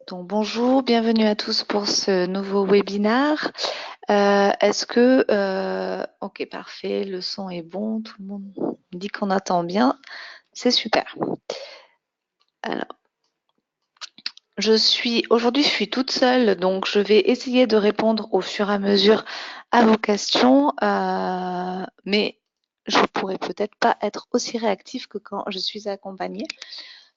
Donc bonjour, bienvenue à tous pour ce nouveau webinaire. Ok, parfait, le son est bon, tout le monde me dit qu'on entend bien, c'est super. Alors, aujourd'hui, je suis toute seule, donc je vais essayer de répondre au fur et à mesure à vos questions, mais je pourrais peut-être pas être aussi réactive que quand je suis accompagnée.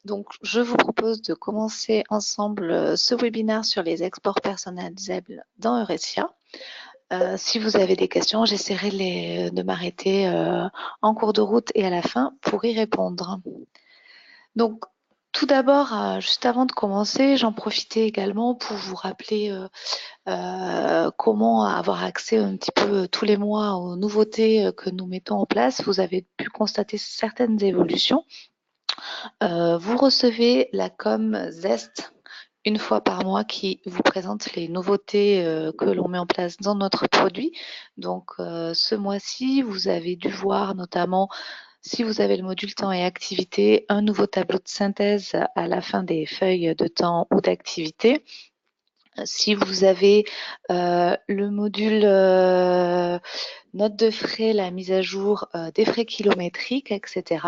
Donc, je vous propose de commencer ensemble ce webinaire sur les exports personnalisables dans Eurecia. Si vous avez des questions, j'essaierai de m'arrêter en cours de route et à la fin pour y répondre. Donc, tout d'abord, juste avant de commencer, j'en profitais également pour vous rappeler comment avoir accès un petit peu tous les mois aux nouveautés que nous mettons en place. Vous avez pu constater certaines évolutions. Vous recevez la com Zest une fois par mois qui vous présente les nouveautés que l'on met en place dans notre produit. Donc ce mois-ci, vous avez dû voir notamment, si vous avez le module temps et activité, un nouveau tableau de synthèse à la fin des feuilles de temps ou d'activité. Si vous avez le module note de frais, la mise à jour des frais kilométriques, etc.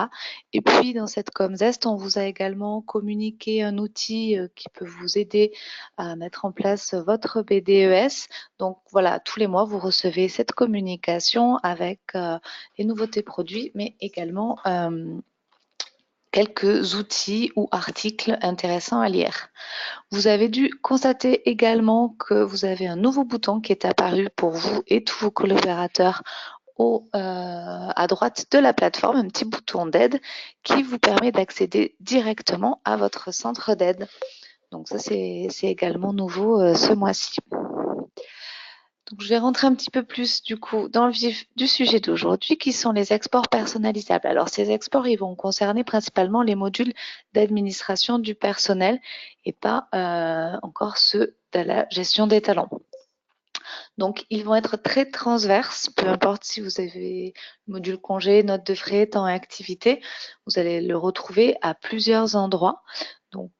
Et puis dans cette ComZest, on vous a également communiqué un outil qui peut vous aider à mettre en place votre BDES. Donc voilà, tous les mois, vous recevez cette communication avec les nouveautés produits, mais également quelques outils ou articles intéressants à lire. Vous avez dû constater également que vous avez un nouveau bouton qui est apparu pour vous et tous vos collaborateurs à droite de la plateforme, un petit bouton d'aide qui vous permet d'accéder directement à votre centre d'aide. Donc ça, c'est également nouveau ce mois-ci. Donc, je vais rentrer un petit peu plus du coup dans le vif du sujet d'aujourd'hui qui sont les exports personnalisables. Alors ces exports, ils vont concerner principalement les modules d'administration du personnel et pas encore ceux de la gestion des talents. Donc ils vont être très transverses, peu importe si vous avez le module congé, note de frais, temps et activité, vous allez le retrouver à plusieurs endroits. Donc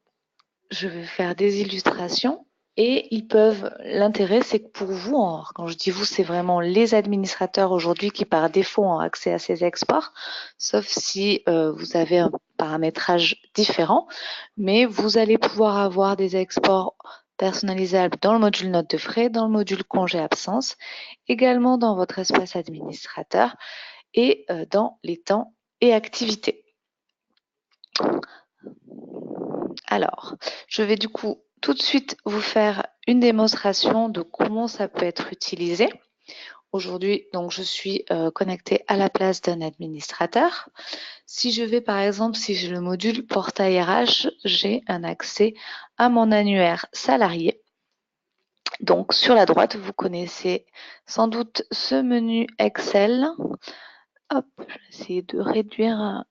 je vais faire des illustrations. Et ils peuvent, l'intérêt, c'est que pour vous, quand je dis vous, c'est vraiment les administrateurs aujourd'hui qui par défaut ont accès à ces exports, sauf si vous avez un paramétrage différent, mais vous allez pouvoir avoir des exports personnalisables dans le module note de frais, dans le module congé absence, également dans votre espace administrateur et dans les temps et activités. Alors, je vais du coup tout de suite vous faire une démonstration de comment ça peut être utilisé. Aujourd'hui, donc, je suis connectée à la place d'un administrateur. Si je vais, par exemple, si j'ai le module portail RH, j'ai un accès à mon annuaire salarié. Donc, sur la droite, vous connaissez sans doute ce menu Excel. Hop, je vais essayer de réduire.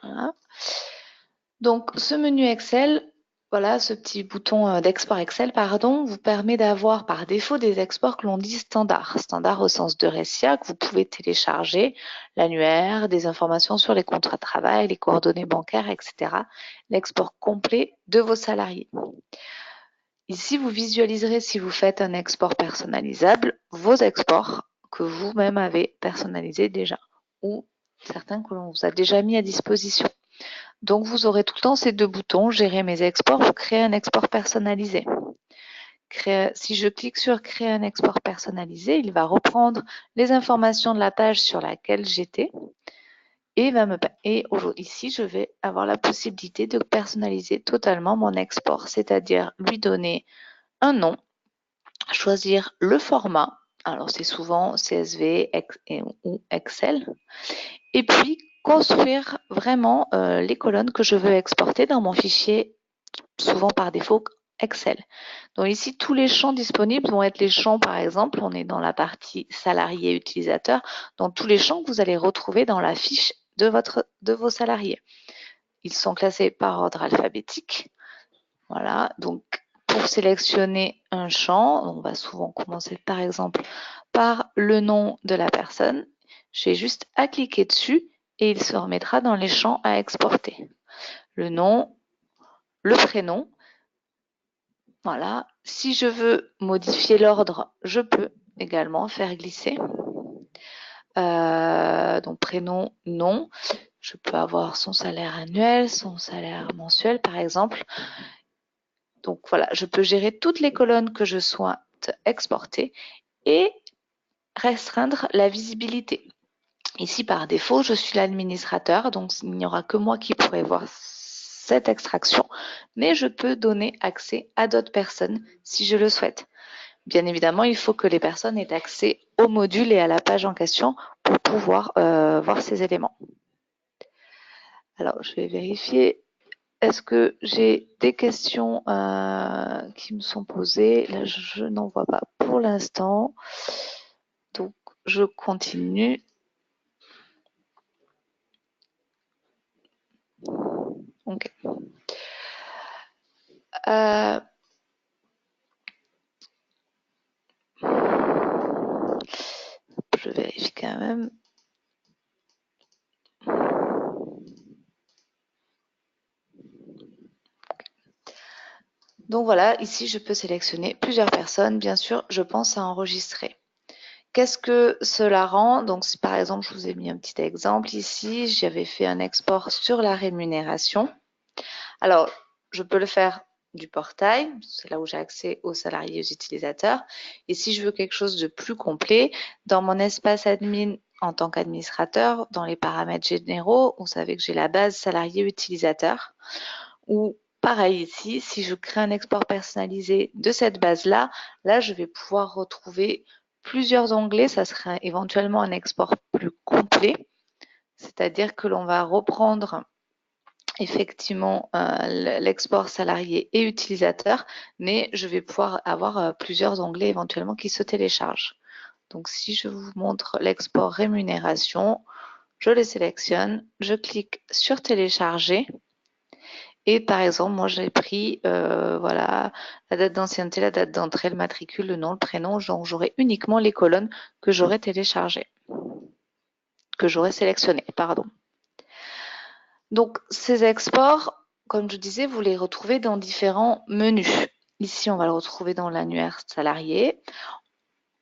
Voilà. Donc, ce menu Excel, voilà, ce petit bouton d'export Excel, pardon, vous permet d'avoir par défaut des exports que l'on dit standard. Standard au sens de Ressia, que vous pouvez télécharger, l'annuaire, des informations sur les contrats de travail, les coordonnées bancaires, etc. L'export complet de vos salariés. Ici, vous visualiserez, si vous faites un export personnalisable, vos exports que vous-même avez personnalisés déjà, ou certains que l'on vous a déjà mis à disposition. Donc, vous aurez tout le temps ces deux boutons, gérer mes exports ou créer un export personnalisé. Si je clique sur créer un export personnalisé, il va reprendre les informations de la page sur laquelle j'étais et ici, je vais avoir la possibilité de personnaliser totalement mon export, c'est-à-dire lui donner un nom, choisir le format, alors c'est souvent CSV ou Excel, et puis construire vraiment les colonnes que je veux exporter dans mon fichier, souvent par défaut Excel. Donc ici, tous les champs disponibles vont être les champs, par exemple, on est dans la partie salarié utilisateur, donc tous les champs que vous allez retrouver dans la fiche de vos salariés. Ils sont classés par ordre alphabétique. Voilà, donc pour sélectionner un champ, on va souvent commencer par exemple par le nom de la personne. J'ai juste à cliquer dessus et il se remettra dans les champs à exporter. Le nom, le prénom, Voilà. Si je veux modifier l'ordre, je peux également faire glisser. Donc prénom, nom. Je peux avoir son salaire annuel, son salaire mensuel, par exemple. Donc voilà, je peux gérer toutes les colonnes que je souhaite exporter et restreindre la visibilité. Ici, par défaut, je suis l'administrateur, donc il n'y aura que moi qui pourrai voir cette extraction, mais je peux donner accès à d'autres personnes si je le souhaite. Bien évidemment, il faut que les personnes aient accès au module et à la page en question pour pouvoir voir ces éléments. Alors, je vais vérifier. Est-ce que j'ai des questions qui me sont posées? Là, je n'en vois pas pour l'instant. Donc, je continue. Ok. Je vérifie quand même. Donc voilà, ici, je peux sélectionner plusieurs personnes. Bien sûr, je pense à enregistrer. Qu'est-ce que cela rend? Donc, si par exemple, je vous ai mis un petit exemple ici, j'avais fait un export sur la rémunération. Alors, je peux le faire du portail, c'est là où j'ai accès aux salariés et aux utilisateurs. Et si je veux quelque chose de plus complet, dans mon espace admin en tant qu'administrateur, dans les paramètres généraux, vous savez que j'ai la base salarié-utilisateur. Ou pareil ici, si je crée un export personnalisé de cette base-là, là, je vais pouvoir retrouver plusieurs onglets. Ça sera éventuellement un export plus complet, c'est-à-dire que l'on va reprendre effectivement l'export salarié et utilisateur, mais je vais pouvoir avoir plusieurs onglets éventuellement qui se téléchargent. Donc si je vous montre l'export rémunération, je le sélectionne, je clique sur télécharger et par exemple moi j'ai pris voilà la date d'ancienneté, la date d'entrée, le matricule, le nom, le prénom, donc j'aurai uniquement les colonnes que j'aurai téléchargées, que j'aurai sélectionnées, pardon. Donc, ces exports, comme je disais, vous les retrouvez dans différents menus. Ici, on va le retrouver dans l'annuaire salarié.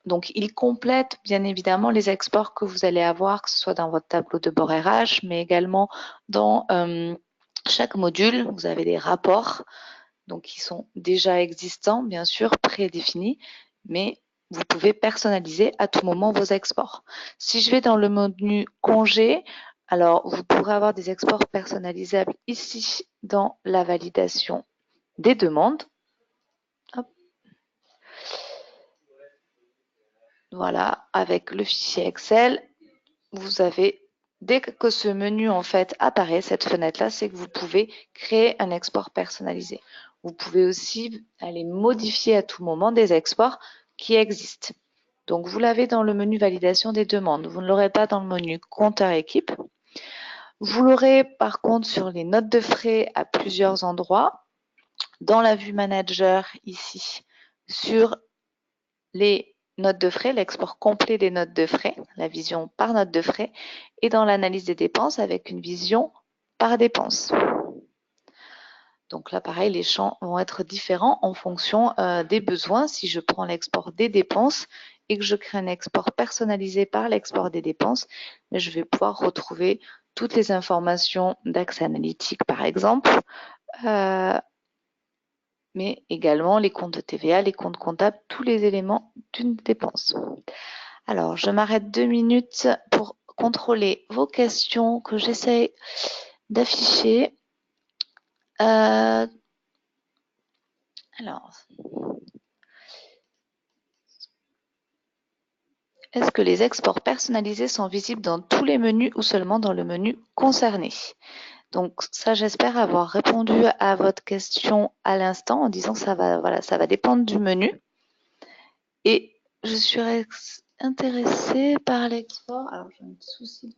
Donc, il complète bien évidemment les exports que vous allez avoir, que ce soit dans votre tableau de bord RH, mais également dans chaque module, vous avez des rapports, donc qui sont déjà existants, bien sûr, prédéfinis, mais vous pouvez personnaliser à tout moment vos exports. Si je vais dans le menu congé, alors vous pourrez avoir des exports personnalisables ici dans la validation des demandes. Hop. Voilà, avec le fichier Excel, vous avez, dès que ce menu en fait apparaît, cette fenêtre-là, c'est que vous pouvez créer un export personnalisé. Vous pouvez aussi aller modifier à tout moment des exports qui existent. Donc, vous l'avez dans le menu validation des demandes. Vous ne l'aurez pas dans le menu compteur équipe. Vous l'aurez par contre sur les notes de frais à plusieurs endroits. Dans la vue manager ici, sur les notes de frais, l'export complet des notes de frais, la vision par note de frais, et dans l'analyse des dépenses avec une vision par dépense. Donc là, pareil, les champs vont être différents en fonction des besoins. Si je prends l'export des dépenses et que je crée un export personnalisé par l'export des dépenses, je vais pouvoir retrouver toutes les informations d'accès analytique, par exemple, mais également les comptes de TVA, les comptes comptables, tous les éléments d'une dépense. Alors, je m'arrête 2 minutes pour contrôler vos questions que j'essaie d'afficher. Alors, est-ce que les exports personnalisés sont visibles dans tous les menus ou seulement dans le menu concerné? Donc ça, j'espère avoir répondu à votre question à l'instant en disant que ça va dépendre du menu. Et je suis intéressée par l'export. Alors j'ai un petit souci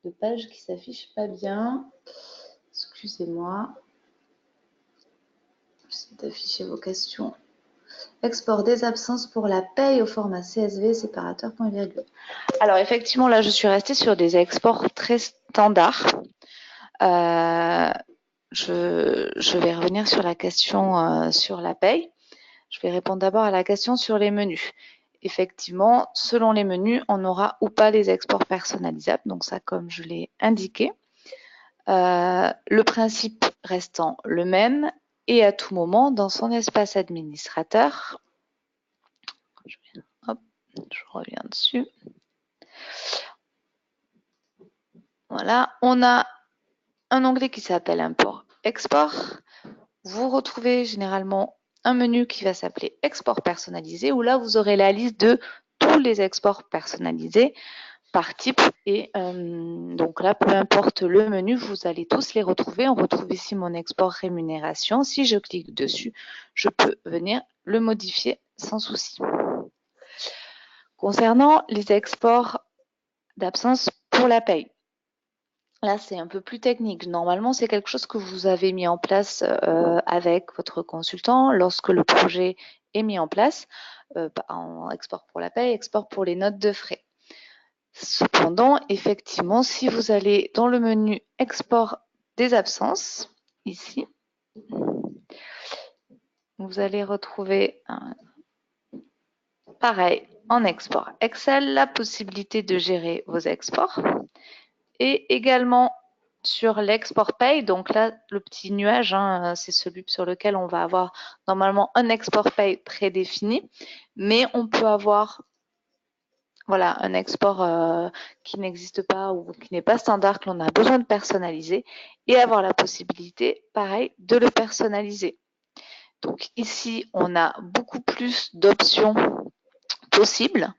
de page qui s'affiche pas bien. Excusez-moi. J'essaie d'afficher vos questions. Export des absences pour la paye au format CSV séparateur point virgule. Alors effectivement, là, je suis restée sur des exports très standards. je vais revenir sur la question sur la paye. Je vais répondre d'abord à la question sur les menus. Effectivement, selon les menus, on aura ou pas les exports personnalisables. Donc ça, comme je l'ai indiqué. Le principe restant le même et à tout moment, dans son espace administrateur, je reviens dessus. Voilà, on a un onglet qui s'appelle Import-Export. Vous retrouvez généralement un menu qui va s'appeler Export personnalisé, où là, vous aurez la liste de tous les exports personnalisés par type. Et donc là, peu importe le menu, vous allez tous les retrouver. On retrouve ici mon export rémunération. Si je clique dessus, je peux venir le modifier sans souci. Concernant les exports d'absence pour la paye, là, c'est un peu plus technique. Normalement, c'est quelque chose que vous avez mis en place avec votre consultant lorsque le projet est mis en place, en export pour la paye, export pour les notes de frais. Cependant, effectivement, si vous allez dans le menu Export des absences, ici, vous allez retrouver, pareil, en export Excel, la possibilité de gérer vos exports. Et également sur l'export paye, donc là, le petit nuage, c'est celui sur lequel on va avoir normalement un export paye prédéfini, mais on peut avoir voilà, un export qui n'existe pas ou qui n'est pas standard, que l'on a besoin de personnaliser et avoir la possibilité, pareil, de le personnaliser. Donc ici, on a beaucoup plus d'options possibles.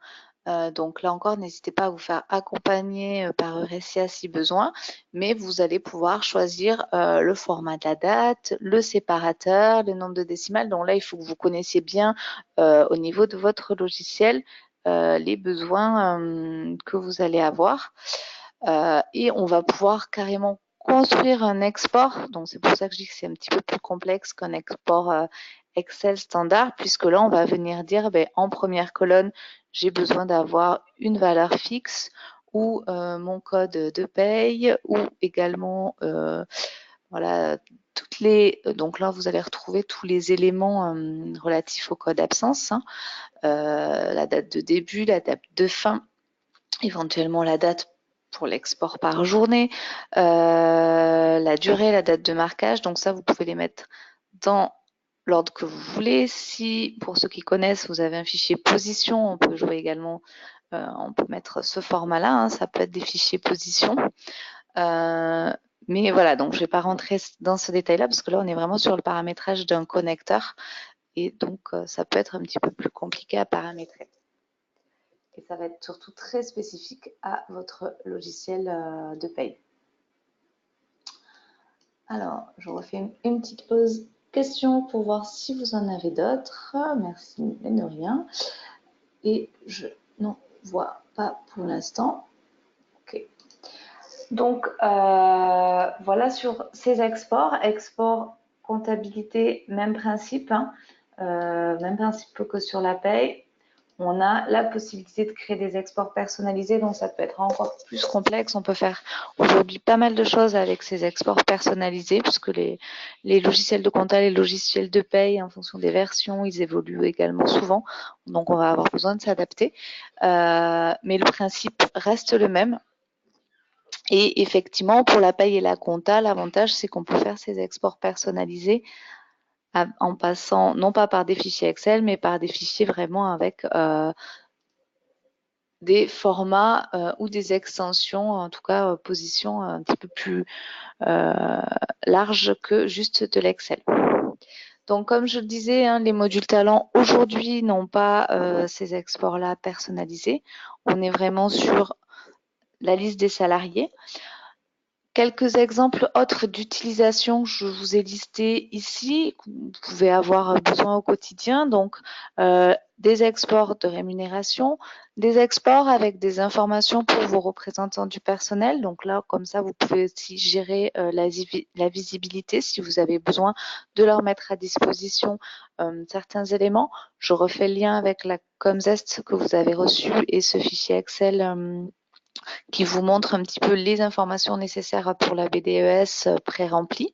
Donc là encore, n'hésitez pas à vous faire accompagner par Eurecia si besoin, mais vous allez pouvoir choisir le format de la date, le séparateur, le nombre de décimales. Donc là, il faut que vous connaissiez bien au niveau de votre logiciel les besoins que vous allez avoir. Et on va pouvoir carrément construire un export. Donc c'est pour ça que je dis que c'est un petit peu plus complexe qu'un export Excel standard, puisque là, on va venir dire en première colonne, j'ai besoin d'avoir une valeur fixe ou mon code de paye ou également voilà toutes les donc là vous allez retrouver tous les éléments relatifs au code absence, la date de début, la date de fin, éventuellement la date pour l'export par journée, la durée, la date de marquage. Donc ça, vous pouvez les mettre dans l'ordre que vous voulez. Si, pour ceux qui connaissent, vous avez un fichier position, on peut jouer également, on peut mettre ce format-là, ça peut être des fichiers position. Mais voilà, donc je ne vais pas rentrer dans ce détail-là parce que là, on est vraiment sur le paramétrage d'un connecteur et donc ça peut être un petit peu plus compliqué à paramétrer. Et ça va être surtout très spécifique à votre logiciel de paye. Alors, je refais une petite pause question pour voir si vous en avez d'autres. Merci, mais de rien. Et je n'en vois pas pour l'instant. Ok. Donc, voilà sur ces exports. Export, comptabilité, même principe. Même principe que sur la paye. On a la possibilité de créer des exports personnalisés, donc ça peut être encore plus complexe. On peut faire aujourd'hui pas mal de choses avec ces exports personnalisés, puisque les logiciels de compta, les logiciels de paye, en fonction des versions, ils évoluent également souvent. Donc, on va avoir besoin de s'adapter. Mais le principe reste le même. Et effectivement, pour la paye et la compta, l'avantage, c'est qu'on peut faire ces exports personnalisés en passant non pas par des fichiers Excel, mais par des fichiers vraiment avec des formats ou des extensions, en tout cas position un petit peu plus large que juste de l'Excel. Donc, comme je le disais, les modules talents aujourd'hui n'ont pas ces exports-là personnalisés. On est vraiment sur la liste des salariés. Quelques exemples autres d'utilisation, je vous ai listé ici, que vous pouvez avoir besoin au quotidien. Donc, des exports de rémunération, des exports avec des informations pour vos représentants du personnel. Donc là, comme ça, vous pouvez aussi gérer la visibilité si vous avez besoin de leur mettre à disposition certains éléments. Je refais le lien avec la Comzest que vous avez reçu et ce fichier Excel qui vous montre un petit peu les informations nécessaires pour la BDES pré-remplie.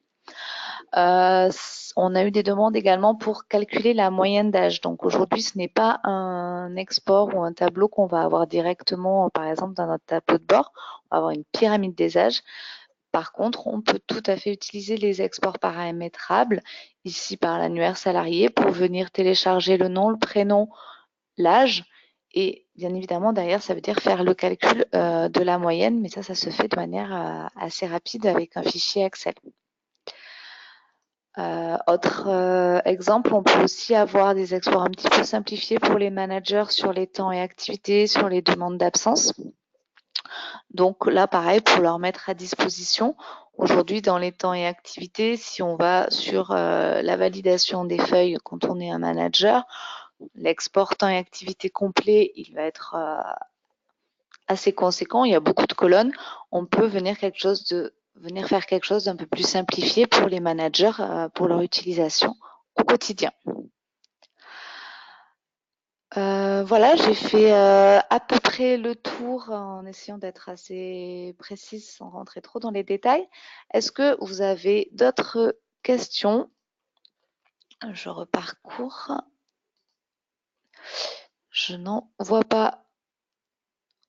On a eu des demandes également pour calculer la moyenne d'âge. Donc aujourd'hui, ce n'est pas un export ou un tableau qu'on va avoir directement, par exemple, dans notre tableau de bord. On va avoir une pyramide des âges. Par contre, on peut tout à fait utiliser les exports paramétrables, ici par l'annuaire salarié, pour venir télécharger le nom, le prénom, l'âge. Et bien évidemment, derrière, ça veut dire faire le calcul de la moyenne, mais ça se fait de manière assez rapide avec un fichier Excel. Autre exemple, on peut aussi avoir des exports un petit peu simplifiés pour les managers sur les temps et activités, sur les demandes d'absence. Donc là, pareil, pour leur mettre à disposition. Aujourd'hui, dans les temps et activités, si on va sur la validation des feuilles quand on est un manager, l'export temps et activité complet, il va être assez conséquent. Il y a beaucoup de colonnes. On peut venir faire quelque chose d'un peu plus simplifié pour les managers pour leur utilisation au quotidien. Voilà, j'ai fait à peu près le tour en essayant d'être assez précise sans rentrer trop dans les détails. Est-ce que vous avez d'autres questions? Je reparcours. Je n'en vois pas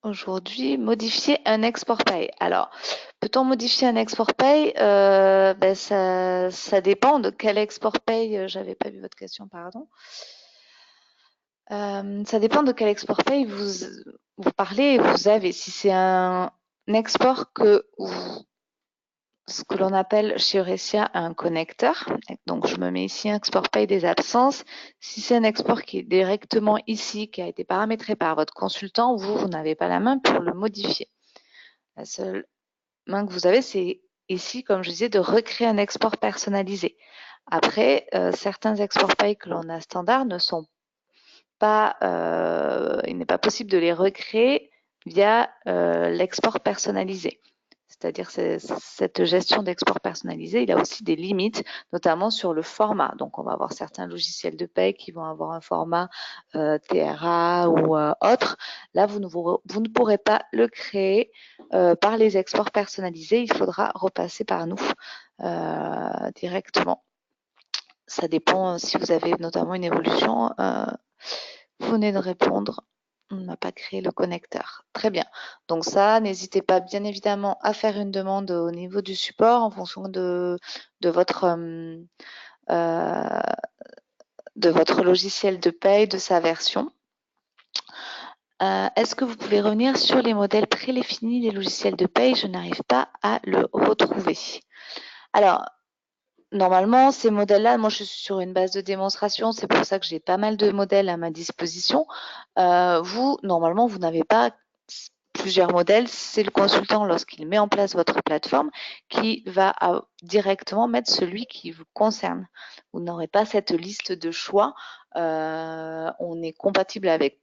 aujourd'hui. Modifier un export pay. Alors, peut-on modifier un export pay? Ça dépend de quel export pay. J'avais pas vu votre question, pardon. Ça dépend de quel export pay vous parlez et vous avez. Si c'est un export ce que l'on appelle chez Eurecia un connecteur, donc je me mets ici un export pay des absences. Si c'est un export qui est directement ici, qui a été paramétré par votre consultant, vous n'avez pas la main pour le modifier. La seule main que vous avez, c'est ici, comme je disais, de recréer un export personnalisé. Après, certains exports pay que l'on a standard ne sont pas, il n'est pas possible de les recréer via l'export personnalisé. C'est-à-dire cette gestion d'export personnalisé, il a aussi des limites, notamment sur le format. Donc, on va avoir certains logiciels de paie qui vont avoir un format TRA ou autre. Là, vous ne pourrez pas le créer par les exports personnalisés. Il faudra repasser par nous directement. Ça dépend si vous avez notamment une évolution. Vous venez de répondre. On n'a pas créé le connecteur. Très bien. Donc ça, n'hésitez pas bien évidemment à faire une demande au niveau du support en fonction de votre logiciel de paye, de sa version. Est-ce que vous pouvez revenir sur les modèles prédéfinis des logiciels de paye? Je n'arrive pas à le retrouver. Alors, normalement, ces modèles-là, moi je suis sur une base de démonstration, c'est pour ça que j'ai pas mal de modèles à ma disposition. Normalement, vous n'avez pas plusieurs modèles. C'est le consultant, lorsqu'il met en place votre plateforme, qui va directement mettre celui qui vous concerne. Vous n'aurez pas cette liste de choix. On est compatible avec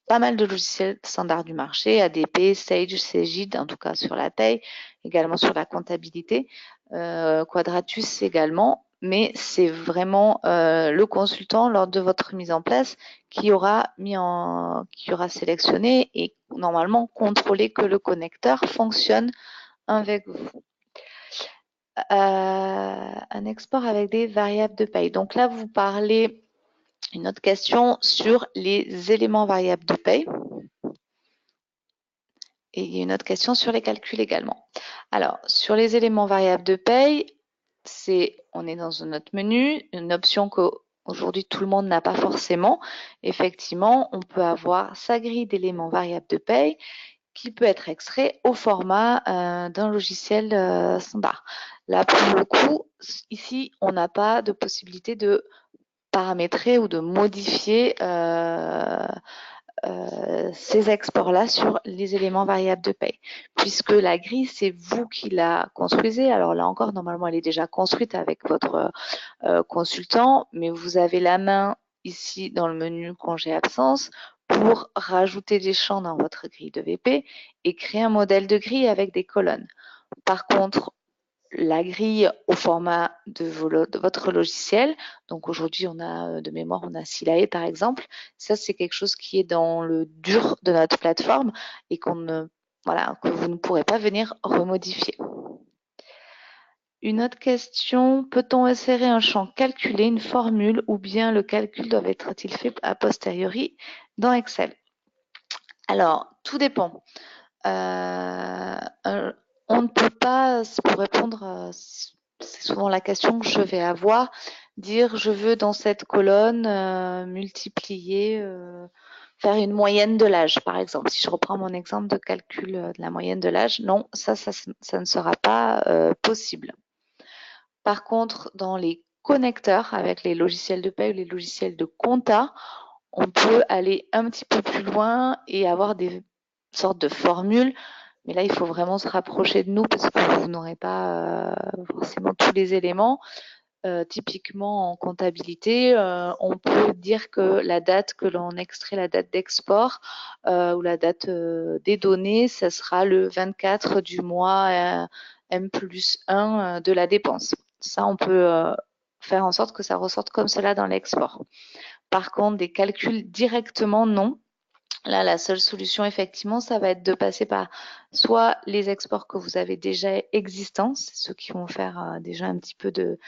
pas mal de logiciels standards du marché, ADP, Sage, Cegid, en tout cas sur la paye, également sur la comptabilité, Quadratus également, mais c'est vraiment le consultant lors de votre mise en place qui aura sélectionné et normalement contrôlé que le connecteur fonctionne avec vous. Un export avec des variables de paye. Donc là, vous parlez une autre question sur les éléments variables de paye. Et il y a une autre question sur les calculs également. Alors, sur les éléments variables de paye, on est dans notre menu, une option qu'aujourd'hui tout le monde n'a pas forcément. Effectivement, on peut avoir sa grille d'éléments variables de paye qui peut être extrait au format d'un logiciel standard. Là, pour le coup, ici, on n'a pas de possibilité de paramétrer ou de modifier ces exports-là sur les éléments variables de paye. Puisque la grille, c'est vous qui la construisez. Alors là encore, normalement, elle est déjà construite avec votre consultant, mais vous avez la main ici dans le menu congé absence pour rajouter des champs dans votre grille de VP et créer un modèle de grille avec des colonnes. Par contre, la grille au format de votre logiciel. Donc aujourd'hui, on a de mémoire, on a Silae par exemple. Ça, c'est quelque chose qui est dans le dur de notre plateforme et que vous ne pourrez pas venir remodifier. Une autre question, peut-on insérer un champ calculé, une formule, ou bien le calcul doit être-il fait a posteriori dans Excel? Alors, tout dépend. On ne peut pas, pour répondre, c'est souvent la question que je vais avoir, dire je veux dans cette colonne multiplier, faire une moyenne de l'âge, par exemple. Si je reprends mon exemple de calcul de la moyenne de l'âge, non, ça ne sera pas possible. Par contre, dans les connecteurs, avec les logiciels de paie ou les logiciels de compta, on peut aller un petit peu plus loin et avoir des sortes de formules. Mais là, il faut vraiment se rapprocher de nous parce que vous n'aurez pas forcément tous les éléments. Typiquement en comptabilité, on peut dire que la date que l'on extrait, la date d'export ou la date des données, ça sera le 24 du mois M+1 de la dépense. Ça, on peut faire en sorte que ça ressorte comme cela dans l'export. Par contre, des calculs directement, non. Là, la seule solution, effectivement, ça va être de passer par soit les exports que vous avez déjà existants, c'est ceux qui vont faire déjà un petit peu de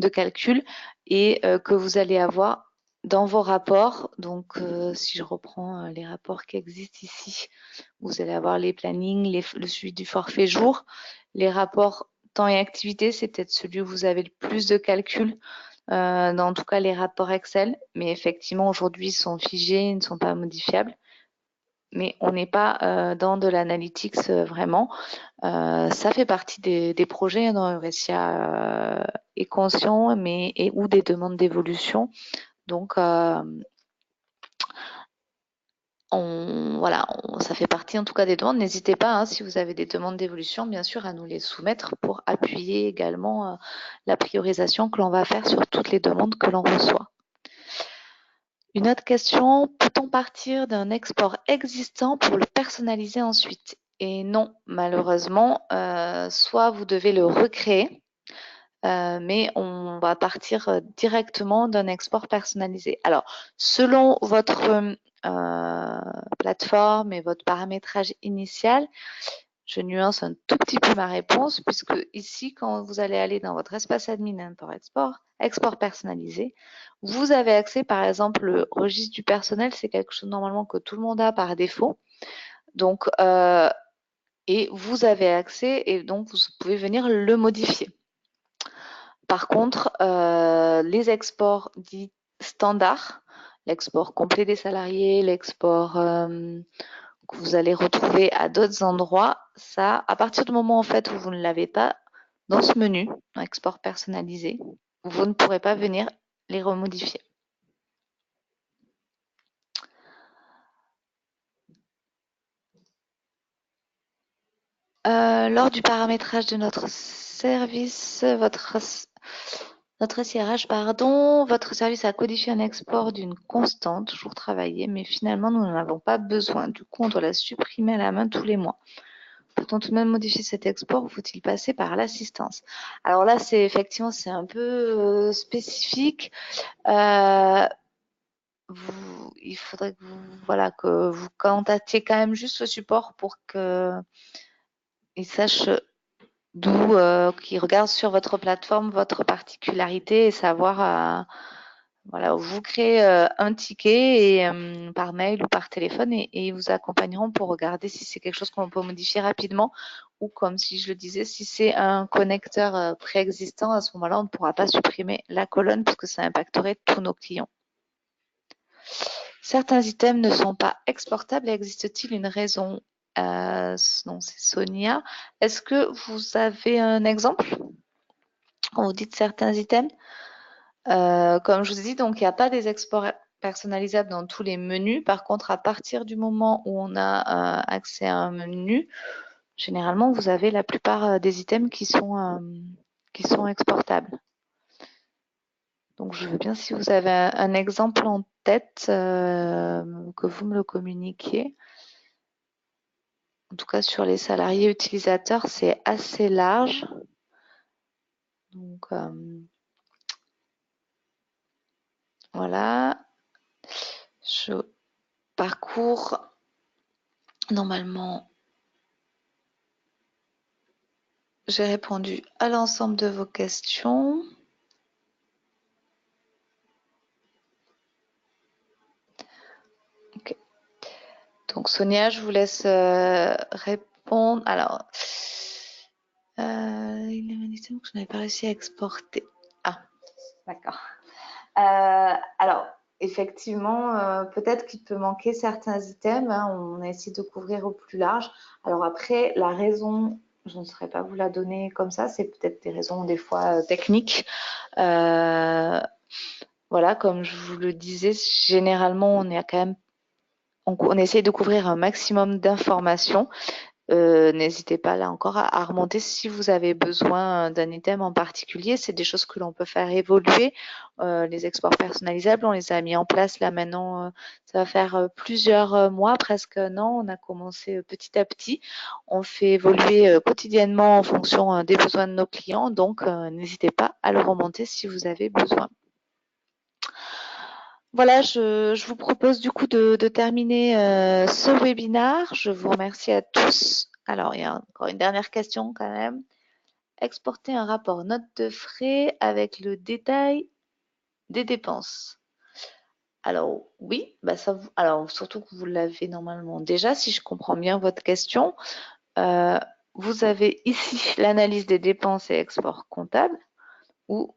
calcul, et que vous allez avoir dans vos rapports. Donc, si je reprends les rapports qui existent ici, vous allez avoir les plannings, le suivi du forfait jour, les rapports temps et activité, c'est peut-être celui où vous avez le plus de calculs. Dans en tout cas les rapports Excel, mais effectivement aujourd'hui ils sont figés, ils ne sont pas modifiables. Mais on n'est pas dans de l'analytics vraiment. Ça fait partie des projets dont Eurecia est conscient, mais et ou des demandes d'évolution. Donc voilà, ça fait partie en tout cas des demandes. N'hésitez pas, hein, si vous avez des demandes d'évolution, bien sûr, à nous les soumettre pour appuyer également la priorisation que l'on va faire sur toutes les demandes que l'on reçoit. Une autre question, peut-on partir d'un export existant pour le personnaliser ensuite? Et non, malheureusement, soit vous devez le recréer, mais on va partir directement d'un export personnalisé. Alors, selon votre plateforme et votre paramétrage initial, je nuance un tout petit peu ma réponse, puisque ici, quand vous allez aller dans votre espace admin import-export, export personnalisé, vous avez accès, par exemple, le registre du personnel, c'est quelque chose normalement que tout le monde a par défaut. Donc, et vous avez accès et donc vous pouvez venir le modifier. Par contre, les exports dits standards, l'export complet des salariés, l'export que vous allez retrouver à d'autres endroits, ça, à partir du moment en fait où vous ne l'avez pas dans ce menu, export personnalisé, vous ne pourrez pas venir les remodifier. Lors du paramétrage de notre service, notre SIRH, pardon, votre service a codifié un export d'une constante, jour travaillé, mais finalement nous n'en avons pas besoin. Du coup, on doit la supprimer à la main tous les mois. Peut-on tout de même modifier cet export ou faut-il passer par l'assistance? Alors là, c'est effectivement, c'est un peu spécifique. Il faudrait que voilà, que vous contactiez quand même juste le support pour qu'ils sachent d'où, qu'ils regardent sur votre plateforme votre particularité et savoir, voilà, vous créez un ticket et, par mail ou par téléphone et ils vous accompagneront pour regarder si c'est quelque chose qu'on peut modifier rapidement ou comme si je le disais, si c'est un connecteur préexistant, à ce moment-là, on ne pourra pas supprimer la colonne parce que ça impacterait tous nos clients. Certains items ne sont pas exportables. Existe-t-il une raison? Non, c'est Sonia. Est-ce que vous avez un exemple quand vous dites certains items? Comme je vous ai dit, donc il n'y a pas des exports personnalisables dans tous les menus. Par contre, à partir du moment où on a accès à un menu, généralement, vous avez la plupart des items qui sont exportables. Donc, je veux bien, si vous avez un exemple en tête, que vous me le communiquiez. En tout cas, sur les salariés utilisateurs, c'est assez large. Donc, voilà. Je parcours normalement j'ai répondu à l'ensemble de vos questions. Ok. Donc Sonia, je vous laisse répondre. Alors, il m'a dit que je n'avais pas réussi à exporter. Ah, d'accord. Alors, effectivement, peut-être qu'il peut manquer certains items, hein. On a essayé de couvrir au plus large. Alors après, la raison, je ne saurais pas vous la donner comme ça, c'est peut-être des raisons des fois techniques. Voilà, comme je vous le disais, généralement, on est quand même, on essaye de couvrir un maximum d'informations. N'hésitez pas là encore à remonter si vous avez besoin d'un item en particulier. C'est des choses que l'on peut faire évoluer. Les exports personnalisables, on les a mis en place là maintenant. Ça va faire plusieurs mois, presque un an. On a commencé petit à petit. On fait évoluer quotidiennement en fonction des besoins de nos clients. Donc, n'hésitez pas à le remonter si vous avez besoin. Voilà, je vous propose du coup de terminer ce webinaire. Je vous remercie à tous. Alors, il y a encore une dernière question quand même. Exporter un rapport note de frais avec le détail des dépenses. Alors oui, bah ça, alors surtout que vous l'avez normalement déjà, si je comprends bien votre question. Vous avez ici l'analyse des dépenses et export comptable ou,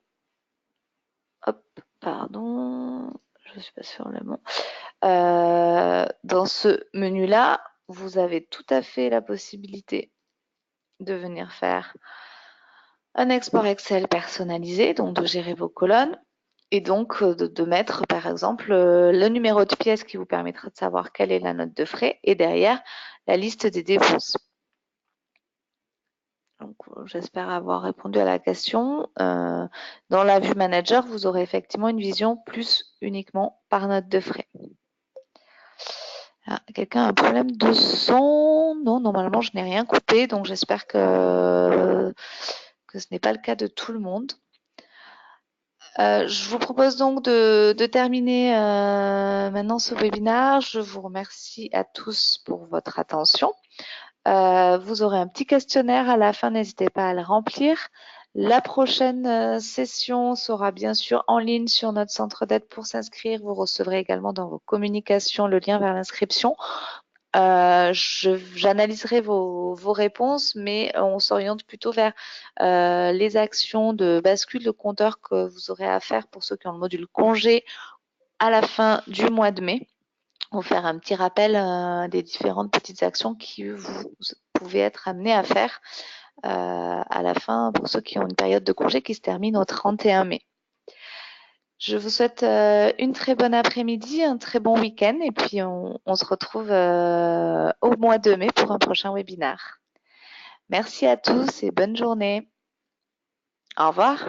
hop, pardon, je suis pas sur le mot. Dans ce menu-là, vous avez tout à fait la possibilité de venir faire un export Excel personnalisé, donc de gérer vos colonnes, et donc de mettre par exemple le numéro de pièce qui vous permettra de savoir quelle est la note de frais, et derrière la liste des dépenses. Donc, j'espère avoir répondu à la question. Dans la vue manager, vous aurez effectivement une vision plus uniquement par note de frais. Ah, quelqu'un a un problème de son? Non, normalement, je n'ai rien coupé, donc j'espère que ce n'est pas le cas de tout le monde. Je vous propose donc de terminer maintenant ce webinaire. Je vous remercie à tous pour votre attention. Vous aurez un petit questionnaire à la fin, n'hésitez pas à le remplir. La prochaine session sera bien sûr en ligne sur notre centre d'aide pour s'inscrire. Vous recevrez également dans vos communications le lien vers l'inscription. J'analyserai vos réponses, mais on s'oriente plutôt vers les actions de bascule de compteur que vous aurez à faire pour ceux qui ont le module congé à la fin du mois de mai. On va faire un petit rappel des différentes petites actions que vous pouvez être amenés à faire à la fin pour ceux qui ont une période de congé qui se termine au 31 mai. Je vous souhaite une très bonne après-midi, un très bon week-end et puis on se retrouve au mois de mai pour un prochain webinaire. Merci à tous et bonne journée. Au revoir.